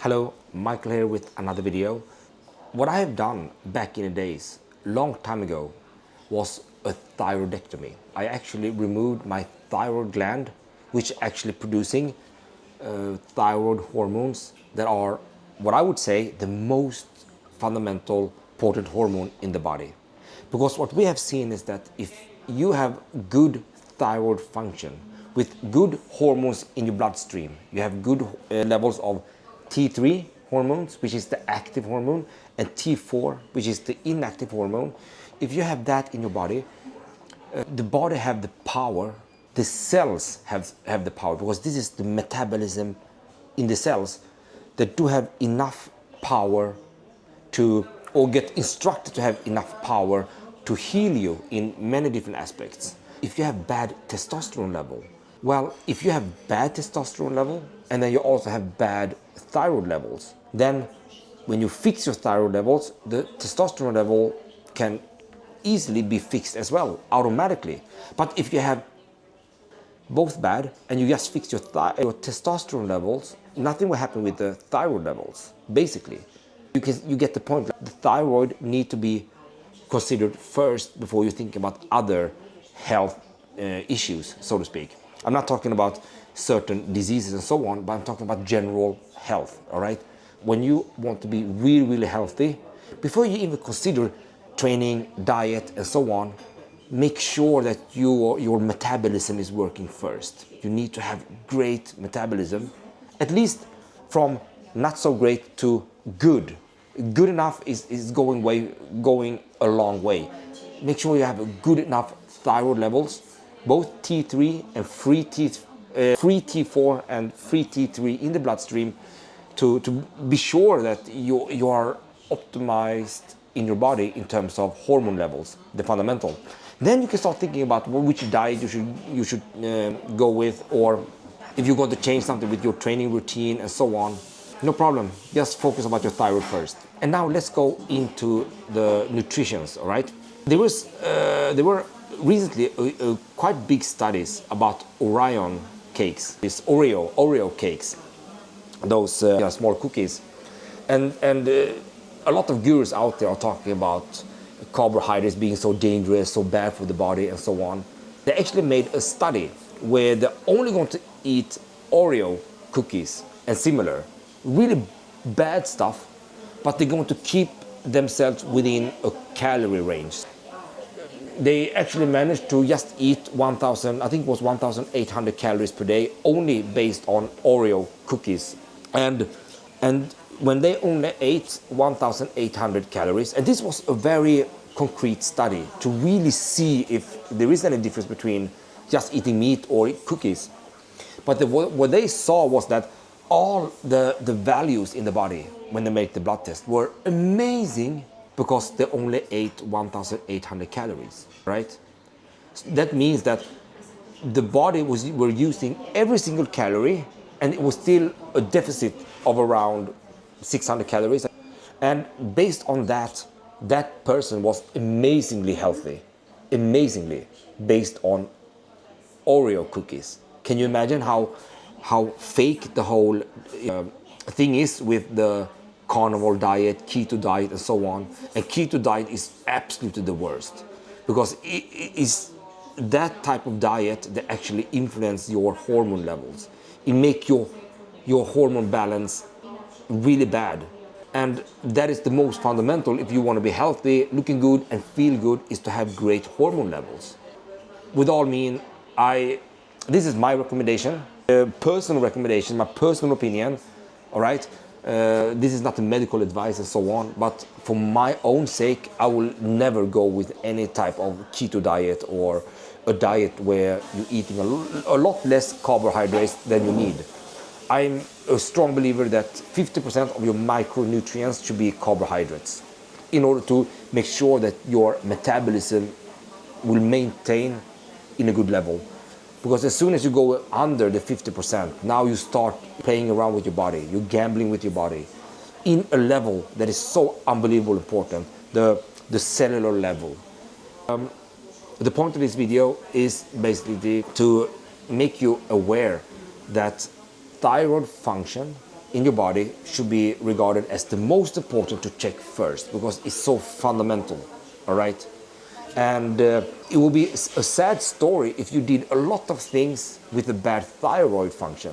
Hello, Michael here with another video. What I have done back in the days, long time ago, was a thyroidectomy. I actually removed my thyroid gland, which actually producing thyroid hormones that are, what I would say, the most fundamental important hormone in the body. Because what we have seen is that if you have good thyroid function with good hormones in your bloodstream, you have good levels of T3 hormones, which is the active hormone, and T4, which is the inactive hormone. If you have that in your body, the body have the power, the cells have the power, because this is the metabolism in the cells that do have enough power to, or get instructed to have enough power to heal you in many different aspects. If you have bad testosterone level, well, if you have bad testosterone level and then you also have bad thyroid levels, then when you fix your thyroid levels, the testosterone level can easily be fixed as well, automatically. But if you have both bad and you just fix your testosterone levels, nothing will happen with the thyroid levels, basically. You get the point. The thyroid need to be considered first before you think about other health issues, so to speak. I'm not talking about certain diseases and so on, but I'm talking about general health, all right? When you want to be really, really healthy, before you even consider training, diet, and so on, make sure that your metabolism is working first. You need to have great metabolism, at least from not so great to good. Good enough is going a long way. Make sure you have a good enough thyroid levels, both T3 and free T4 and free T3 in the bloodstream, to be sure that you are optimized in your body in terms of hormone levels, the fundamental. Then you can start thinking about which diet you should go with, or if you're going to change something with your training routine and so on. No problem, just focus about your thyroid first. And now let's go into the nutritions, all right? There were recently quite big studies about Orion cakes, these Oreo cakes, those small cookies. And a lot of gurus out there are talking about carbohydrates being so dangerous, so bad for the body and so on. They actually made a study where they're only going to eat Oreo cookies and similar, really bad stuff, but they're going to keep themselves within a calorie range. They actually managed to just eat 1,000, I think it was 1,800 calories per day, only based on Oreo cookies. And when they only ate 1,800 calories, and this was a very concrete study to really see if there is any difference between just eating meat or cookies. But what they saw was that all the values in the body when they made the blood test were amazing, because they only ate 1,800 calories, right? So that means that the body were using every single calorie, and it was still a deficit of around 600 calories. And based on that, that person was amazingly healthy, amazingly, based on Oreo cookies. Can you imagine how fake the whole thing is with the carnivore diet, keto diet, and so on? And keto diet is absolutely the worst, because it is that type of diet that actually influence your hormone levels. It make your hormone balance really bad. And that is the most fundamental. If you want to be healthy, looking good, and feel good, is to have great hormone levels. With all mean, this is my recommendation, personal recommendation, my personal opinion, all right? This is not a medical advice and so on, but for my own sake, I will never go with any type of keto diet or a diet where you're eating a lot less carbohydrates than you need. I'm a strong believer that 50% of your micronutrients should be carbohydrates, in order to make sure that your metabolism will maintain in a good level. Because as soon as you go under the 50%, now you start playing around with your body, you're gambling with your body in a level that is so unbelievable important, the cellular level. The point of this video is basically to make you aware that thyroid function in your body should be regarded as the most important to check first, because it's so fundamental, all right? And it will be a sad story if you did a lot of things with a bad thyroid function,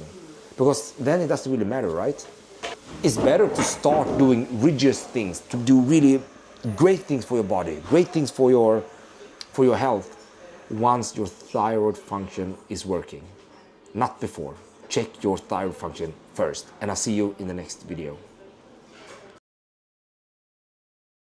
because then it doesn't really matter, right? It's better to start doing rigorous things, to do really great things for your body, great things for your health, once your thyroid function is working, not before. Check your thyroid function first, and I'll see you in the next video.